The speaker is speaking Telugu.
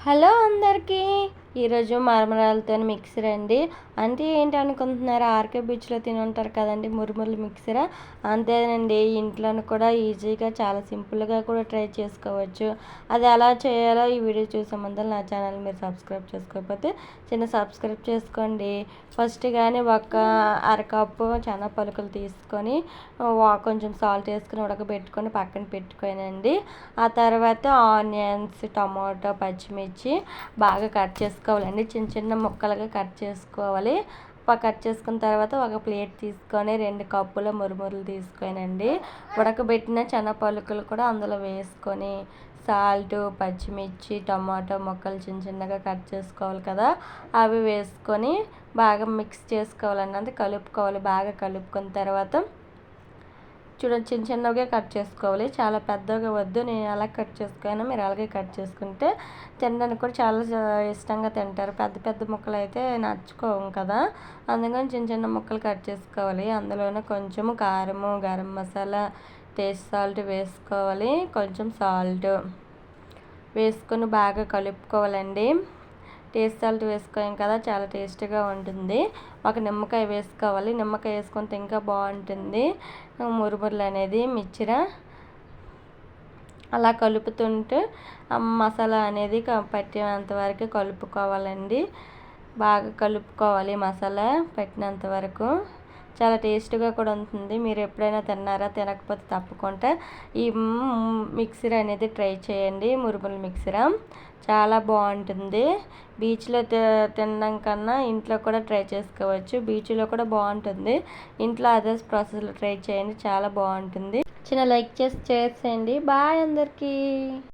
హలో అందరికీ. ఈరోజు మరమరాలతో మిక్సర్ అండి. అంటే ఏంటి అనుకుంటున్నారు, ఆర్కే బీచ్లో తిని ఉంటారు కదండి మురుములు మిక్సర్. అంతేనండి, ఇంట్లోనూ కూడా ఈజీగా చాలా సింపుల్గా కూడా ట్రై చేసుకోవచ్చు. అది ఎలా చేయాలో ఈ వీడియో చూసే ముందు నా ఛానల్ మీరు సబ్స్క్రైబ్ చేసుకోకపోతే చిన్న సబ్స్క్రైబ్ చేసుకోండి. ఫస్ట్ కానీ ఒక అరకప్పు చెన పలుకులు తీసుకొని కొంచెం సాల్ట్ వేసుకొని ఉడకబెట్టుకొని పక్కన పెట్టుకోనండి. ఆ తర్వాత ఆనియన్స్, టమాటో, పచ్చిమిర్చి బాగా కట్ చేసుకోవాలండి. చిన్న చిన్న ముక్కలుగా కట్ చేసుకోవాలి. కట్ చేసుకున్న తర్వాత ఒక ప్లేట్ తీసుకొని 2 కప్పుల మురుమురులు తీసుకోనండి. ఉడకబెట్టిన చెన పలుకులు కూడా అందులో వేసుకొని సాల్ట్, పచ్చిమిర్చి, టమాటో ముక్కలు చిన్న చిన్నగా కట్ చేసుకోవాలి కదా, అవి వేసుకొని బాగా మిక్స్ చేసుకోవాలండి. అంతే కలుపుకోవాలి. బాగా కలుపుకున్న తర్వాత చూడండి, చిన్న చిన్నగా కట్ చేసుకోవాలి, చాలా పెద్దగా వద్దు. నేను ఎలా కట్ చేసుకోను, మీరు అలాగే కట్ చేసుకుంటే తినడానికి కూడా చాలా ఇష్టంగా తింటారు. పెద్ద పెద్ద ముక్కలు అయితే నచ్చుకోము కదా, అందుకని చిన్న చిన్న ముక్కలు కట్ చేసుకోవాలి. అందులోనే కొంచెము కారము, గరం మసాలా, టేస్ట్ సాల్ట్ వేసుకోవాలి. కొంచెం సాల్ట్ వేసుకొని బాగా కలుపుకోవాలండి. టేస్ట్ సాల్ట్ వేసుకోం కదా, చాలా టేస్టీగా ఉంటుంది. ఒక నిమ్మకాయ వేసుకోవాలి. నిమ్మకాయ వేసుకుంటే ఇంకా బాగుంటుంది మురుమురులు అనేది మిక్చర్. అలా కలుపుతుంటే మసాలా అనేది పట్టినంత వరకు కలుపుకోవాలండి. బాగా కలుపుకోవాలి మసాలా పట్టినంత వరకు. చాలా టేస్ట్గా కూడా ఉంటుంది. మీరు ఎప్పుడైనా తిన్నారా? తినకపోతే తప్పకుండా ఈ మిక్సర్ అనేది ట్రై చేయండి. మురుములు మిక్సర్ చాలా బాగుంటుంది. బీచ్లో తినడం కన్నా ఇంట్లో కూడా ట్రై చేసుకోవచ్చు. బీచ్లో కూడా బాగుంటుంది. ఇంట్లో అదే ప్రాసెస్లో ట్రై చేయండి, చాలా బాగుంటుంది. చిన్న లైక్ చేసి చేసేయండి. బాయ్ అందరికీ.